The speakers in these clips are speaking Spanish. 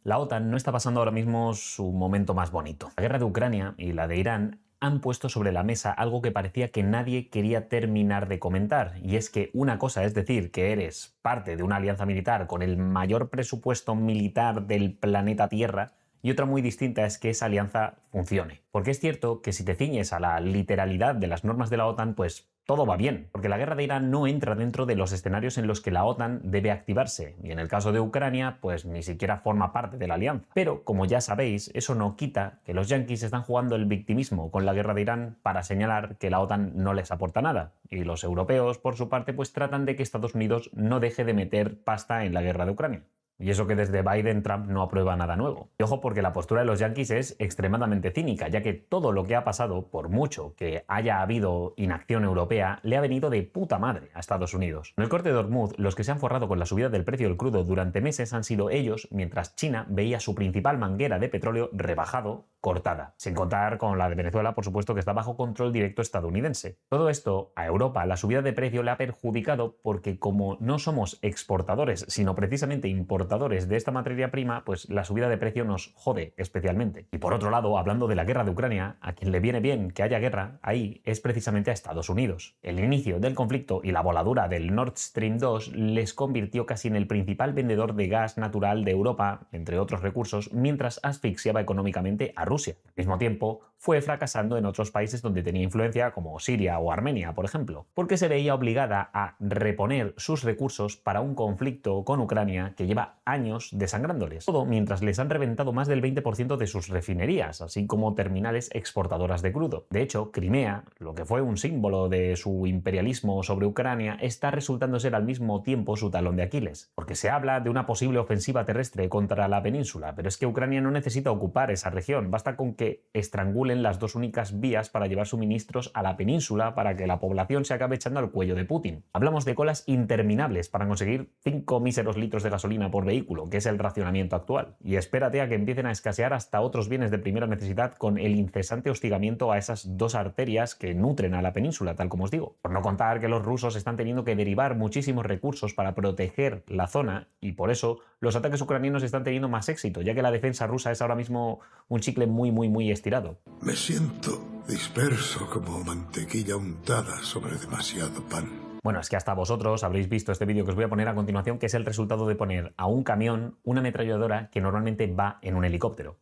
La OTAN no está pasando ahora mismo su momento más bonito. La guerra de Ucrania y la de Irán han puesto sobre la mesa algo que parecía que nadie quería terminar de comentar, y es que una cosa es decir que eres parte de una alianza militar con el mayor presupuesto militar del planeta Tierra, y otra muy distinta es que esa alianza funcione. Porque es cierto que si te ciñes a la literalidad de las normas de la OTAN, pues todo va bien, porque la guerra de Irán no entra dentro de los escenarios en los que la OTAN debe activarse, y en el caso de Ucrania, pues ni siquiera forma parte de la alianza. Pero, como ya sabéis, eso no quita que los yanquis están jugando el victimismo con la guerra de Irán para señalar que la OTAN no les aporta nada, y los europeos, por su parte, pues tratan de que Estados Unidos no deje de meter pasta en la guerra de Ucrania. Y eso que desde Biden Trump no aprueba nada nuevo. Y ojo, porque la postura de los yanquis es extremadamente cínica, ya que todo lo que ha pasado, por mucho que haya habido inacción europea, le ha venido de puta madre a Estados Unidos. En el corte de Hormuz, los que se han forrado con la subida del precio del crudo durante meses han sido ellos, mientras China veía su principal manguera de petróleo rebajado, cortada. Sin contar con la de Venezuela, por supuesto, que está bajo control directo estadounidense. Todo esto, a Europa, la subida de precio le ha perjudicado porque como no somos exportadores, sino precisamente importadores de esta materia prima, pues la subida de precio nos jode especialmente. Y por otro lado, hablando de la guerra de Ucrania, a quien le viene bien que haya guerra ahí es precisamente a Estados Unidos. El inicio del conflicto y la voladura del Nord Stream 2 les convirtió casi en el principal vendedor de gas natural de Europa, entre otros recursos, mientras asfixiaba económicamente a Rusia. Al mismo tiempo, fue fracasando en otros países donde tenía influencia, como Siria o Armenia, por ejemplo, porque se veía obligada a reponer sus recursos para un conflicto con Ucrania que lleva años desangrándoles. Todo mientras les han reventado más del 20% de sus refinerías, así como terminales exportadoras de crudo. De hecho, Crimea, lo que fue un símbolo de su imperialismo sobre Ucrania, está resultando ser al mismo tiempo su talón de Aquiles. Porque se habla de una posible ofensiva terrestre contra la península, pero es que Ucrania no necesita ocupar esa región, basta con que estrangulen las dos únicas vías para llevar suministros a la península para que la población se acabe echando al cuello de Putin. Hablamos de colas interminables para conseguir 5 míseros litros de gasolina por vehículo, que es el racionamiento actual. Y espérate a que empiecen a escasear hasta otros bienes de primera necesidad con el incesante hostigamiento a esas dos arterias que nutren a la península, tal como os digo. Por no contar que los rusos están teniendo que derivar muchísimos recursos para proteger la zona, y por eso los ataques ucranianos están teniendo más éxito, ya que la defensa rusa es ahora mismo un chicle muy estirado. Me siento disperso como mantequilla untada sobre demasiado pan. Bueno, es que hasta vosotros habréis visto este vídeo que os voy a poner a continuación, que es el resultado de poner a un camión una ametralladora que normalmente va en un helicóptero.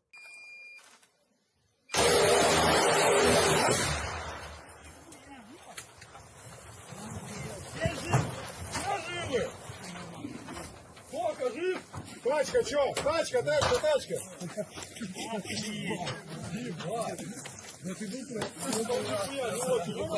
Тачка, чё? Тачка.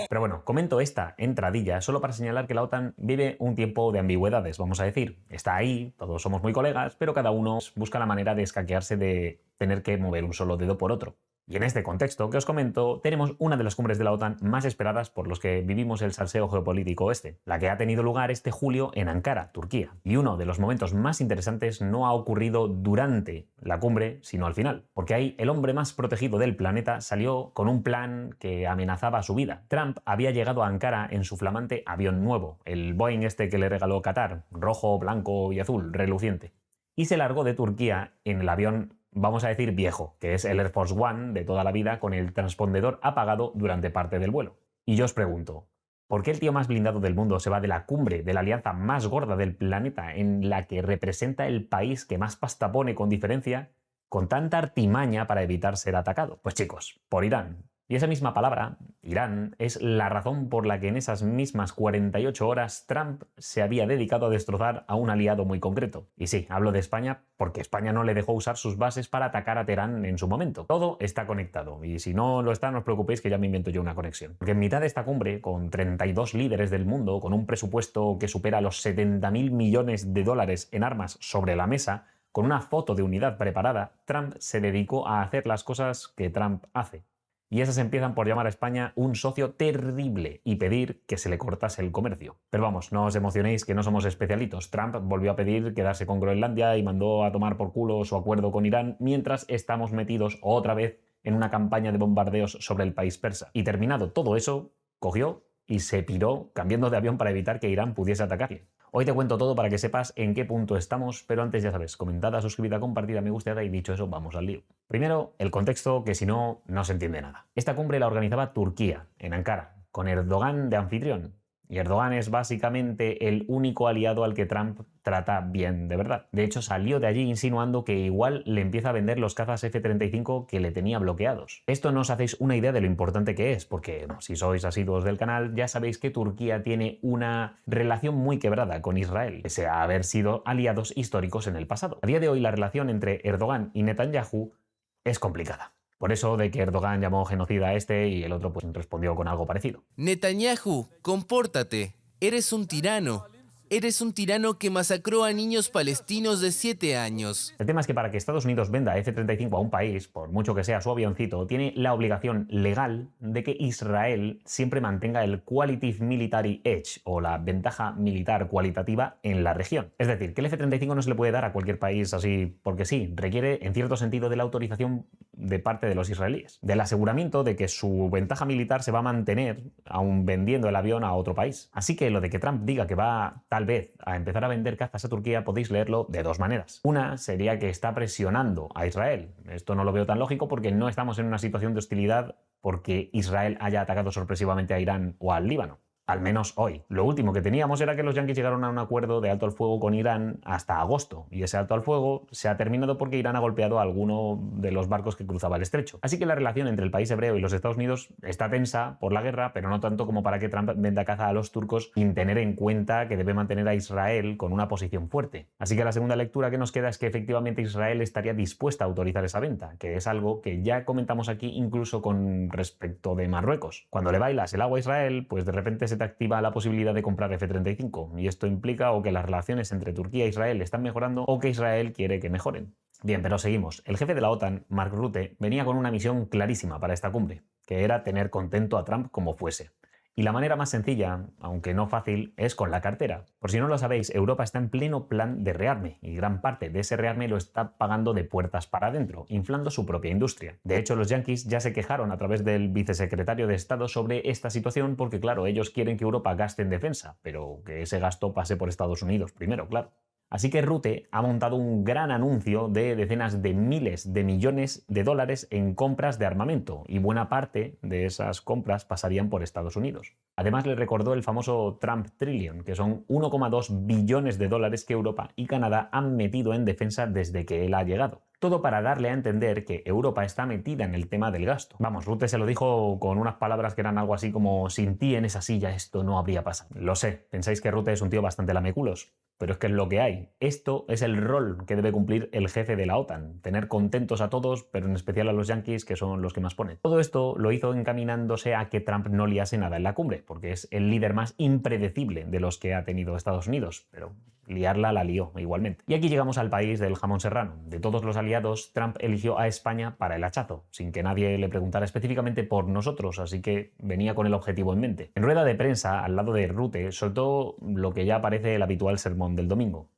Pero bueno, comento esta entradilla solo para señalar que la OTAN vive un tiempo de ambigüedades, vamos a decir. Está ahí, todos somos muy colegas, pero cada uno busca la manera de escaquearse de tener que mover un solo dedo por otro. Y en este contexto que os comento, tenemos una de las cumbres de la OTAN más esperadas por los que vivimos el salseo geopolítico este, la que ha tenido lugar este julio en Ankara, Turquía. Y uno de los momentos más interesantes no ha ocurrido durante la cumbre, sino al final, porque ahí el hombre más protegido del planeta salió con un plan que amenazaba su vida. Trump había llegado a Ankara en su flamante avión nuevo, el Boeing este que le regaló Qatar, rojo, blanco y azul, reluciente. Y se largó de Turquía en el avión, vamos a decir viejo, que es el Air Force One de toda la vida con el transpondedor apagado durante parte del vuelo. Y yo os pregunto, ¿por qué el tío más blindado del mundo se va de la cumbre de la alianza más gorda del planeta, en la que representa el país que más pasta pone con diferencia, con tanta artimaña para evitar ser atacado? Pues chicos, por Irán. Y esa misma palabra, Irán, es la razón por la que en esas mismas 48 horas Trump se había dedicado a destrozar a un aliado muy concreto. Y sí, hablo de España porque España no le dejó usar sus bases para atacar a Teherán en su momento. Todo está conectado, y si no lo está, no os preocupéis que ya me invento yo una conexión. Porque en mitad de esta cumbre, con 32 líderes del mundo, con un presupuesto que supera los 70.000 millones de dólares en armas sobre la mesa, con una foto de unidad preparada, Trump se dedicó a hacer las cosas que Trump hace. Y esas empiezan por llamar a España un socio terrible y pedir que se le cortase el comercio. Pero vamos, no os emocionéis que no somos especialitos. Trump volvió a pedir quedarse con Groenlandia y mandó a tomar por culo su acuerdo con Irán, mientras estamos metidos otra vez en una campaña de bombardeos sobre el país persa. Y terminado todo eso, cogió y se piró cambiando de avión para evitar que Irán pudiese atacarle. Hoy te cuento todo para que sepas en qué punto estamos, pero antes ya sabes, comentada, suscribida, compartida, me gusta y dicho eso, vamos al lío. Primero, el contexto, que si no, no se entiende nada. Esta cumbre la organizaba Turquía, en Ankara, con Erdogan de anfitrión. Y Erdogan es básicamente el único aliado al que Trump trata bien de verdad. De hecho, salió de allí insinuando que igual le empieza a vender los cazas F-35 que le tenía bloqueados. Esto no os hacéis una idea de lo importante que es, porque si sois asiduos del canal ya sabéis que Turquía tiene una relación muy quebrada con Israel, pese a haber sido aliados históricos en el pasado. A día de hoy la relación entre Erdogan y Netanyahu es complicada. Por eso de que Erdogan llamó genocida a este y el otro pues respondió con algo parecido. Netanyahu, compórtate. Eres un tirano. Eres un tirano que masacró a niños palestinos de 7 años. El tema es que para que Estados Unidos venda F-35 a un país, por mucho que sea su avioncito, tiene la obligación legal de que Israel siempre mantenga el Qualitative Military Edge, o la ventaja militar cualitativa en la región. Es decir, que el F-35 no se le puede dar a cualquier país así porque sí, requiere en cierto sentido de la autorización de parte de los israelíes, del aseguramiento de que su ventaja militar se va a mantener aún vendiendo el avión a otro país. Así que lo de que Trump diga que va tal vez a empezar a vender cazas a Turquía podéis leerlo de dos maneras. Una sería que está presionando a Israel. Esto no lo veo tan lógico porque no estamos en una situación de hostilidad porque Israel haya atacado sorpresivamente a Irán o al Líbano. Al menos hoy. Lo último que teníamos era que los yanquis llegaron a un acuerdo de alto al fuego con Irán hasta agosto, y ese alto al fuego se ha terminado porque Irán ha golpeado a alguno de los barcos que cruzaba el estrecho. Así que la relación entre el país hebreo y los Estados Unidos está tensa por la guerra, pero no tanto como para que Trump venda caza a los turcos sin tener en cuenta que debe mantener a Israel con una posición fuerte. Así que la segunda lectura que nos queda es que efectivamente Israel estaría dispuesta a autorizar esa venta, que es algo que ya comentamos aquí incluso con respecto de Marruecos. Cuando le bailas el agua a Israel, pues de repente se te activa la posibilidad de comprar F-35, y esto implica o que las relaciones entre Turquía e Israel están mejorando o que Israel quiere que mejoren. Bien, pero seguimos. El jefe de la OTAN, Mark Rutte, venía con una misión clarísima para esta cumbre, que era tener contento a Trump como fuese. Y la manera más sencilla, aunque no fácil, es con la cartera. Por si no lo sabéis, Europa está en pleno plan de rearme, y gran parte de ese rearme lo está pagando de puertas para adentro, inflando su propia industria. De hecho, los yanquis ya se quejaron a través del vicesecretario de Estado sobre esta situación porque, claro, ellos quieren que Europa gaste en defensa, pero que ese gasto pase por Estados Unidos primero, claro. Así que Rutte ha montado un gran anuncio de decenas de miles de millones de dólares en compras de armamento, y buena parte de esas compras pasarían por Estados Unidos. Además le recordó el famoso Trump Trillion, que son 1,2 billones de dólares que Europa y Canadá han metido en defensa desde que él ha llegado. Todo para darle a entender que Europa está metida en el tema del gasto. Vamos, Rutte se lo dijo con unas palabras que eran algo así como: sin ti en esa silla esto no habría pasado. Lo sé, pensáis que Rutte es un tío bastante lameculos, pero es que es lo que hay. Esto es el rol que debe cumplir el jefe de la OTAN, tener contentos a todos, pero en especial a los yanquis, que son los que más ponen. Todo esto lo hizo encaminándose a que Trump no liase nada en la cumbre, porque es el líder más impredecible de los que ha tenido Estados Unidos, pero liarla la lió igualmente. Y aquí llegamos al país del jamón serrano. De todos los aliados, Trump eligió a España para el hachazo, sin que nadie le preguntara específicamente por nosotros, así que venía con el objetivo en mente. En rueda de prensa, al lado de Rutte, soltó lo que ya parece el habitual sermón del domingo: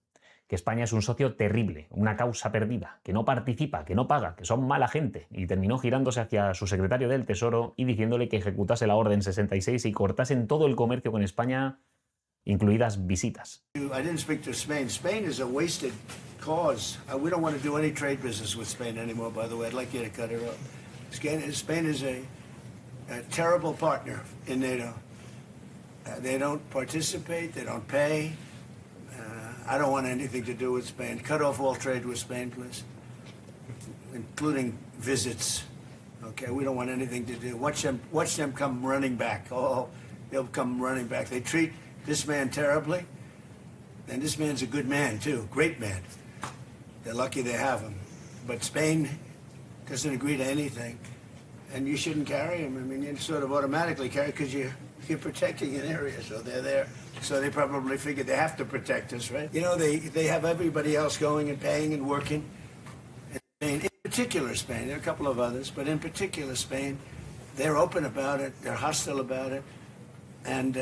que España es un socio terrible, una causa perdida, que no participa, que no paga, que son mala gente, y terminó girándose hacia su secretario del Tesoro y diciéndole que ejecutase la Orden 66 y cortasen todo el comercio con España, incluidas visitas. I didn't speak to Spain. Spain is a wasted cause. We don't want to do any trade business with Spain anymore, by the way. I'd like you to cut it off. Spain is a terrible partner in NATO. They don't participate, they don't pay. I don't want anything to do with Spain. Cut off all trade with Spain, please, including visits. Okay, we don't want anything to do. Watch them come running back. Oh, they'll come running back. They treat this man terribly, and this man's a good man too, great man. They're lucky they have him. But Spain doesn't agree to anything, and you shouldn't carry him. I mean, you sort of automatically carry because you're protecting an area, so they're there. So they probably figured they have to protect us, right? You know, they have everybody else going and paying and working. And Spain, in particular Spain, there are a couple of others, but in particular Spain, they're open about it, they're hostile about it, and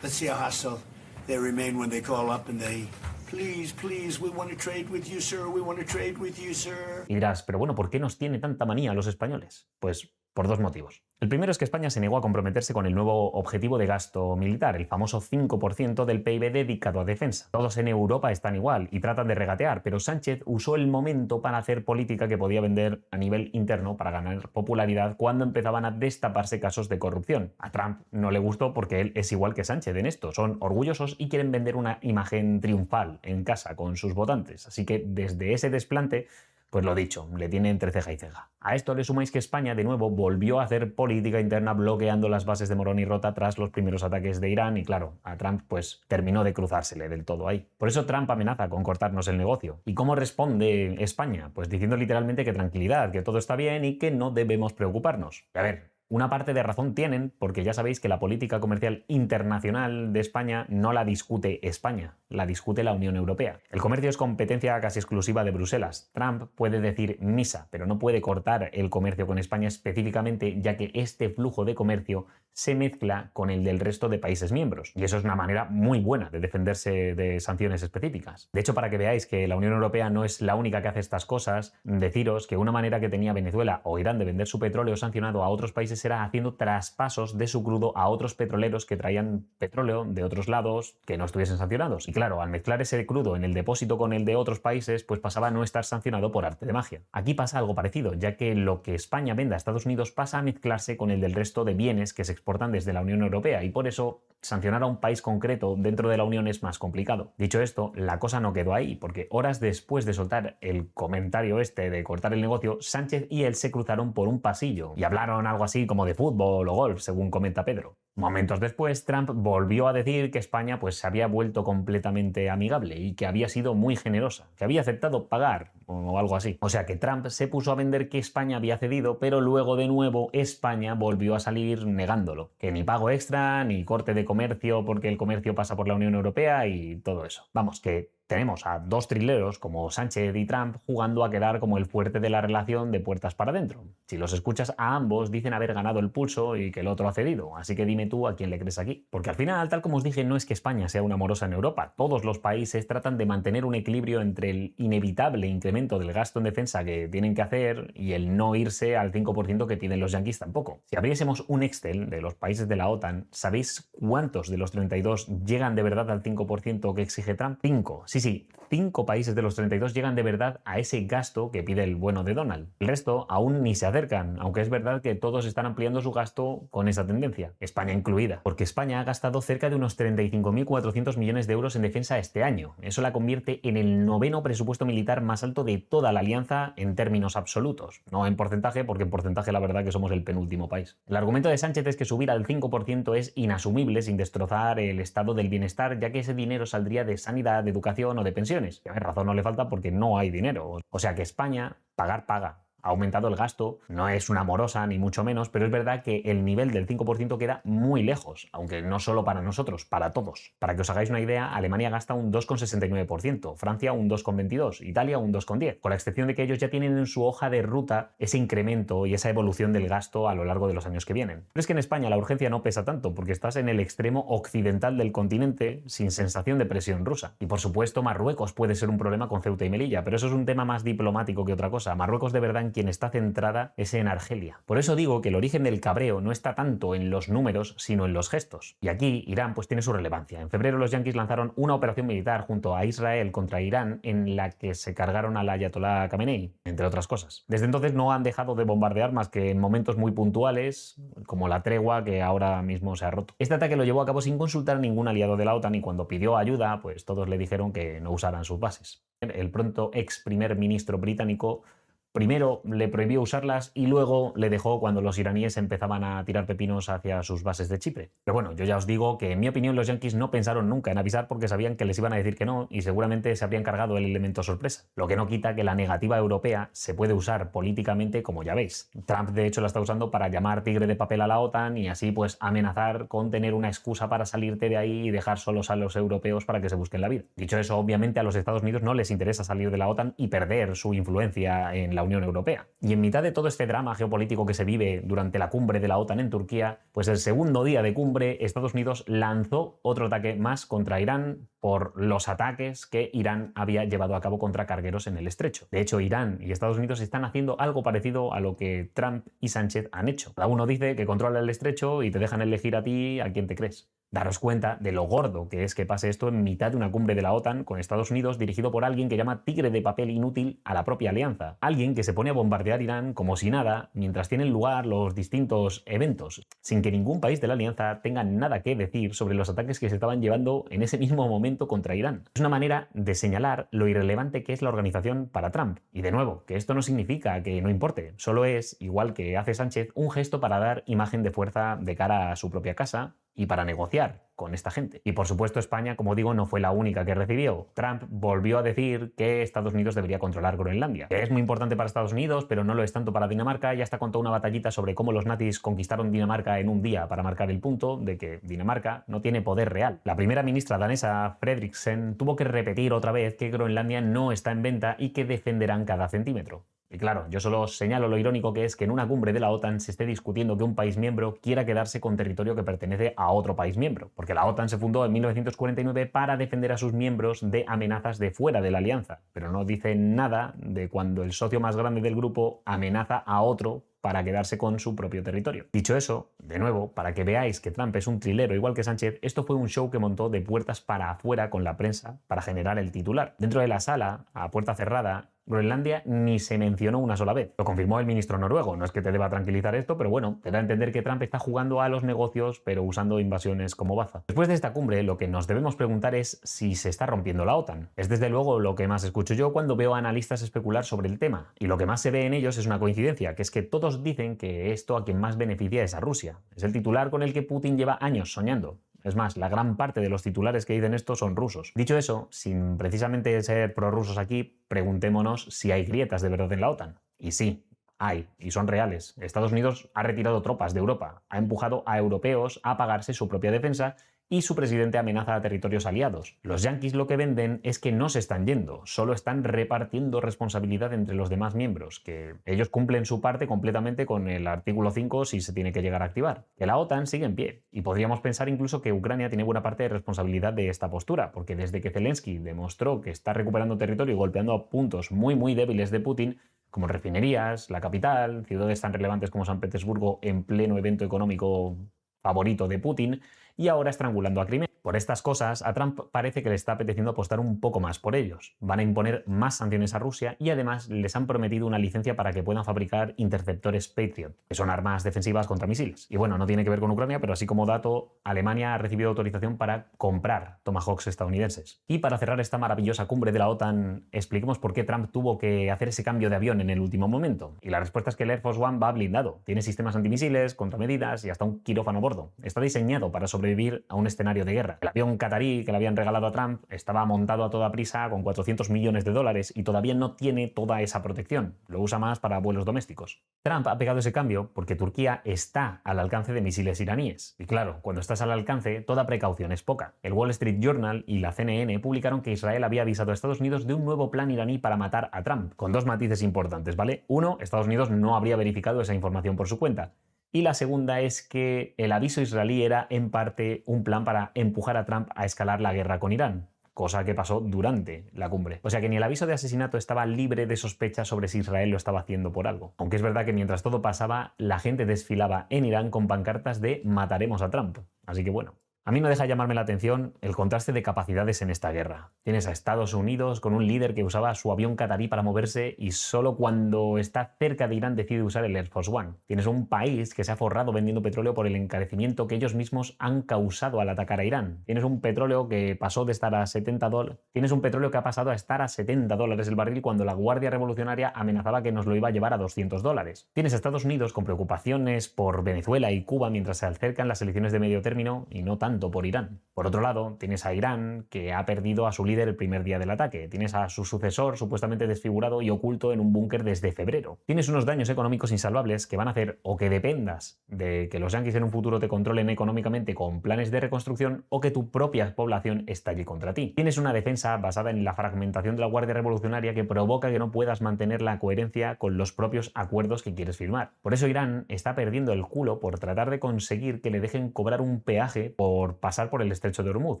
let's see how hostile they remain when they call up and they, please, please, we want to trade with you, sir, we want to trade with you, sir. Y dirás, pero bueno, ¿por qué nos tiene tanta manía a los españoles? Pues Por dos motivos. El primero es que España se negó a comprometerse con el nuevo objetivo de gasto militar, el famoso 5% del PIB dedicado a defensa. Todos en Europa están igual y tratan de regatear, pero Sánchez usó el momento para hacer política que podía vender a nivel interno para ganar popularidad cuando empezaban a destaparse casos de corrupción. A Trump no le gustó porque él es igual que Sánchez en esto, son orgullosos y quieren vender una imagen triunfal en casa con sus votantes. Así que desde ese desplante, pues lo dicho, le tiene entre ceja y ceja. A esto le sumáis que España de nuevo volvió a hacer política interna bloqueando las bases de Morón y Rota tras los primeros ataques de Irán y claro, a Trump pues terminó de cruzársele del todo ahí. Por eso Trump amenaza con cortarnos el negocio. ¿Y cómo responde España? Pues diciendo literalmente que tranquilidad, que todo está bien y que no debemos preocuparnos. A ver, una parte de razón tienen, porque ya sabéis que la política comercial internacional de España no la discute España, la discute la Unión Europea. El comercio es competencia casi exclusiva de Bruselas. Trump puede decir misa, pero no puede cortar el comercio con España específicamente, ya que este flujo de comercio se mezcla con el del resto de países miembros. Y eso es una manera muy buena de defenderse de sanciones específicas. De hecho, para que veáis que la Unión Europea no es la única que hace estas cosas, deciros que una manera que tenía Venezuela o Irán de vender su petróleo sancionado a otros países era haciendo traspasos de su crudo a otros petroleros que traían petróleo de otros lados que no estuviesen sancionados. Y claro, al mezclar ese crudo en el depósito con el de otros países, pues pasaba a no estar sancionado por arte de magia. Aquí pasa algo parecido, ya que lo que España vende a Estados Unidos pasa a mezclarse con el del resto de bienes que se exportan desde la Unión Europea y por eso sancionar a un país concreto dentro de la Unión es más complicado. Dicho esto, la cosa no quedó ahí, porque horas después de soltar el comentario este de cortar el negocio, Sánchez y él se cruzaron por un pasillo y hablaron algo así como de fútbol o golf, según comenta Pedro. Momentos después, Trump volvió a decir que España pues, se había vuelto completamente amigable y que había sido muy generosa, que había aceptado pagar o algo así. O sea que Trump se puso a vender que España había cedido, pero luego de nuevo España volvió a salir negándolo. Que ni pago extra, ni corte de comercio porque el comercio pasa por la Unión Europea y todo eso. Vamos, que tenemos a dos trileros como Sánchez y Trump jugando a quedar como el fuerte de la relación de puertas para adentro. Si los escuchas a ambos dicen haber ganado el pulso y que el otro ha cedido, así que dime tú a quién le crees aquí. Porque al final, tal como os dije, no es que España sea una morosa en Europa. Todos los países tratan de mantener un equilibrio entre el inevitable incremento del gasto en defensa que tienen que hacer y el no irse al 5% que piden los yanquis tampoco. Si abriésemos un Excel de los países de la OTAN, ¿sabéis cuántos de los 32 llegan de verdad al 5% que exige Trump? 5. Sí, 5 países de los 32 llegan de verdad a ese gasto que pide el bueno de Donald. El resto aún ni se acercan, aunque es verdad que todos están ampliando su gasto con esa tendencia, España incluida, porque España ha gastado cerca de unos 35.400 millones de euros en defensa este año. Eso la convierte en el 9º presupuesto militar más alto de toda la alianza en términos absolutos, no en porcentaje, porque en porcentaje la verdad que somos el penúltimo país. El argumento de Sánchez es que subir al 5% es inasumible sin destrozar el estado del bienestar, ya que ese dinero saldría de sanidad, de educación o de pensiones. Y a ver, razón no le falta porque no hay dinero. O sea que España, paga. Ha aumentado el gasto, no es una morosa ni mucho menos, pero es verdad que el nivel del 5% queda muy lejos, aunque no solo para nosotros, para todos. Para que os hagáis una idea, Alemania gasta un 2,69%, Francia un 2,22%, Italia un 2,10%, con la excepción de que ellos ya tienen en su hoja de ruta ese incremento y esa evolución del gasto a lo largo de los años que vienen. Pero es que en España la urgencia no pesa tanto, porque estás en el extremo occidental del continente sin sensación de presión rusa. Y por supuesto Marruecos puede ser un problema con Ceuta y Melilla, pero eso es un tema más diplomático que otra cosa. Marruecos de verdad en quien está centrada es en Argelia. Por eso digo que el origen del cabreo no está tanto en los números, sino en los gestos. Y aquí Irán pues tiene su relevancia. En febrero los yanquis lanzaron una operación militar junto a Israel contra Irán en la que se cargaron al ayatolá Khamenei, entre otras cosas. Desde entonces no han dejado de bombardear más que en momentos muy puntuales, como la tregua que ahora mismo se ha roto. Este ataque lo llevó a cabo sin consultar a ningún aliado de la OTAN y cuando pidió ayuda, pues todos le dijeron que no usaran sus bases. El pronto ex primer ministro británico primero le prohibió usarlas y luego le dejó cuando los iraníes empezaban a tirar pepinos hacia sus bases de Chipre. Pero bueno, yo ya os digo que en mi opinión los yanquis no pensaron nunca en avisar porque sabían que les iban a decir que no y seguramente se habrían cargado el elemento sorpresa. Lo que no quita que la negativa europea se puede usar políticamente como ya veis. Trump de hecho la está usando para llamar tigre de papel a la OTAN y así pues amenazar con tener una excusa para salirte de ahí y dejar solos a los europeos para que se busquen la vida. Dicho eso, obviamente a los Estados Unidos no les interesa salir de la OTAN y perder su influencia en la Unión Europea. Y en mitad de todo este drama geopolítico que se vive durante la cumbre de la OTAN en Turquía, pues el segundo día de cumbre Estados Unidos lanzó otro ataque más contra Irán por los ataques que Irán había llevado a cabo contra cargueros en el estrecho. De hecho, Irán y Estados Unidos están haciendo algo parecido a lo que Trump y Sánchez han hecho. Cada uno dice que controla el estrecho y te dejan elegir a ti a quién te crees. Daros cuenta de lo gordo que es que pase esto en mitad de una cumbre de la OTAN con Estados Unidos dirigido por alguien que llama tigre de papel inútil a la propia alianza. Alguien que se pone a bombardear Irán como si nada mientras tienen lugar los distintos eventos, sin que ningún país de la alianza tenga nada que decir sobre los ataques que se estaban llevando en ese mismo momento contra Irán. Es una manera de señalar lo irrelevante que es la organización para Trump. Y de nuevo, que esto no significa que no importe, solo es, igual que hace Sánchez, un gesto para dar imagen de fuerza de cara a su propia casa y para negociar con esta gente. Y por supuesto España, como digo, no fue la única que recibió. Trump volvió a decir que Estados Unidos debería controlar Groenlandia. Que es muy importante para Estados Unidos, pero no lo es tanto para Dinamarca. Ya hasta contó una batallita sobre cómo los nazis conquistaron Dinamarca en un día para marcar el punto de que Dinamarca no tiene poder real. La primera ministra danesa, Frederiksen, tuvo que repetir otra vez que Groenlandia no está en venta y que defenderán cada centímetro. Y claro, yo solo señalo lo irónico que es que en una cumbre de la OTAN se esté discutiendo que un país miembro quiera quedarse con territorio que pertenece a otro país miembro, porque la OTAN se fundó en 1949 para defender a sus miembros de amenazas de fuera de la alianza, pero no dice nada de cuando el socio más grande del grupo amenaza a otro para quedarse con su propio territorio. Dicho eso, de nuevo, para que veáis que Trump es un trilero igual que Sánchez, esto fue un show que montó de puertas para afuera con la prensa para generar el titular. Dentro de la sala, a puerta cerrada, Groenlandia ni se mencionó una sola vez. Lo confirmó el ministro noruego. No es que te deba tranquilizar esto, pero bueno, te da a entender que Trump está jugando a los negocios, pero usando invasiones como baza. Después de esta cumbre, lo que nos debemos preguntar es si se está rompiendo la OTAN. Es desde luego lo que más escucho yo cuando veo a analistas especular sobre el tema. Y lo que más se ve en ellos es una coincidencia, que es que todos dicen que esto a quien más beneficia es a Rusia. Es el titular con el que Putin lleva años soñando. Es más, la gran parte de los titulares que dicen esto son rusos. Dicho eso, sin precisamente ser prorrusos aquí, preguntémonos si hay grietas de verdad en la OTAN. Y sí, hay, y son reales. Estados Unidos ha retirado tropas de Europa, ha empujado a europeos a pagarse su propia defensa y su presidente amenaza a territorios aliados. Los yanquis lo que venden es que no se están yendo, solo están repartiendo responsabilidad entre los demás miembros, que ellos cumplen su parte completamente con el artículo 5 si se tiene que llegar a activar. Que la OTAN sigue en pie, y podríamos pensar incluso que Ucrania tiene buena parte de responsabilidad de esta postura, porque desde que Zelensky demostró que está recuperando territorio y golpeando a puntos muy débiles de Putin, como refinerías, la capital, ciudades tan relevantes como San Petersburgo en pleno evento económico favorito de Putin, y ahora estrangulando a Crimea. Por estas cosas, a Trump parece que le está apeteciendo apostar un poco más por ellos. Van a imponer más sanciones a Rusia y además les han prometido una licencia para que puedan fabricar interceptores Patriot, que son armas defensivas contra misiles. Y bueno, no tiene que ver con Ucrania, pero así como dato, Alemania ha recibido autorización para comprar Tomahawks estadounidenses. Y para cerrar esta maravillosa cumbre de la OTAN, expliquemos por qué Trump tuvo que hacer ese cambio de avión en el último momento. Y la respuesta es que el Air Force One va blindado. Tiene sistemas antimisiles, contramedidas y hasta un quirófano a bordo. Está diseñado para sobrevivir a un escenario de guerra. El avión catarí que le habían regalado a Trump estaba montado a toda prisa con 400 millones de dólares y todavía no tiene toda esa protección. Lo usa más para vuelos domésticos. Trump ha pegado ese cambio porque Turquía está al alcance de misiles iraníes. Y claro, cuando estás al alcance, toda precaución es poca. El Wall Street Journal y la CNN publicaron que Israel había avisado a Estados Unidos de un nuevo plan iraní para matar a Trump, con dos matices importantes, ¿vale? Uno, Estados Unidos no habría verificado esa información por su cuenta. Y la segunda es que el aviso israelí era, en parte, un plan para empujar a Trump a escalar la guerra con Irán, cosa que pasó durante la cumbre. O sea que ni el aviso de asesinato estaba libre de sospechas sobre si Israel lo estaba haciendo por algo. Aunque es verdad que mientras todo pasaba, la gente desfilaba en Irán con pancartas de «mataremos a Trump». Así que bueno. A mí no deja llamarme la atención el contraste de capacidades en esta guerra. Tienes a Estados Unidos con un líder que usaba su avión catarí para moverse y solo cuando está cerca de Irán decide usar el Air Force One. Tienes un país que se ha forrado vendiendo petróleo por el encarecimiento que ellos mismos han causado al atacar a Irán. Tienes un petróleo que pasó de estar a $70. Tienes un petróleo que ha pasado a estar a $70 el barril cuando la Guardia Revolucionaria amenazaba que nos lo iba a llevar a $200. Tienes a Estados Unidos con preocupaciones por Venezuela y Cuba mientras se acercan las elecciones de medio término y no tanto tanto por Irán. Por otro lado, tienes a Irán, que ha perdido a su líder el primer día del ataque. Tienes a su sucesor supuestamente desfigurado y oculto en un búnker desde febrero. Tienes unos daños económicos insalvables que van a hacer o que dependas de que los yanquis en un futuro te controlen económicamente con planes de reconstrucción o que tu propia población estalle contra ti. Tienes una defensa basada en la fragmentación de la Guardia Revolucionaria que provoca que no puedas mantener la coherencia con los propios acuerdos que quieres firmar. Por eso Irán está perdiendo el culo por tratar de conseguir que le dejen cobrar un peaje por pasar por el estrecho de Hormuz,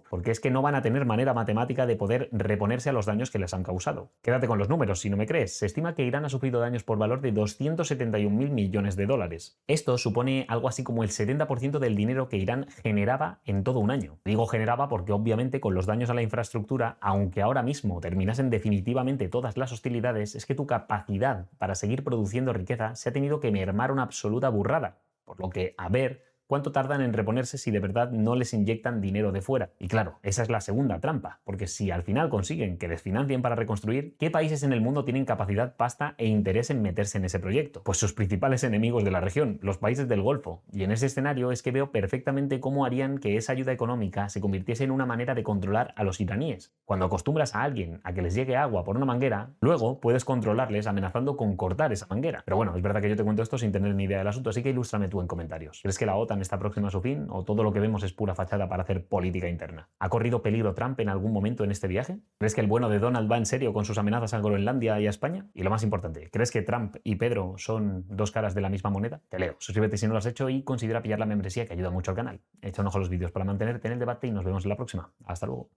porque es que no van a tener manera matemática de poder reponerse a los daños que les han causado. Quédate con los números si no me crees. Se estima que Irán ha sufrido daños por valor de 271.000 millones de dólares. Esto supone algo así como el 70% del dinero que Irán generaba en todo un año. Digo generaba porque obviamente con los daños a la infraestructura, aunque ahora mismo terminasen definitivamente todas las hostilidades, es que tu capacidad para seguir produciendo riqueza se ha tenido que mermar una absoluta burrada. Por lo que, a ver cuánto tardan en reponerse si de verdad no les inyectan dinero de fuera. Y claro, esa es la segunda trampa, porque si al final consiguen que les financien para reconstruir, ¿qué países en el mundo tienen capacidad, pasta e interés en meterse en ese proyecto? Pues sus principales enemigos de la región, los países del Golfo. Y en ese escenario es que veo perfectamente cómo harían que esa ayuda económica se convirtiese en una manera de controlar a los iraníes. Cuando acostumbras a alguien a que les llegue agua por una manguera, luego puedes controlarles amenazando con cortar esa manguera. Pero bueno, es verdad que yo te cuento esto sin tener ni idea del asunto, así que ilústrame tú en comentarios. ¿Crees que la OTAN está próxima a su fin o todo lo que vemos es pura fachada para hacer política interna? ¿Ha corrido peligro Trump en algún momento en este viaje? ¿Crees que el bueno de Donald va en serio con sus amenazas a Groenlandia y a España? Y lo más importante, ¿crees que Trump y Pedro son dos caras de la misma moneda? Te leo, suscríbete si no lo has hecho y considera pillar la membresía que ayuda mucho al canal. Echa un ojo a los vídeos para mantenerte en el debate y nos vemos en la próxima. Hasta luego.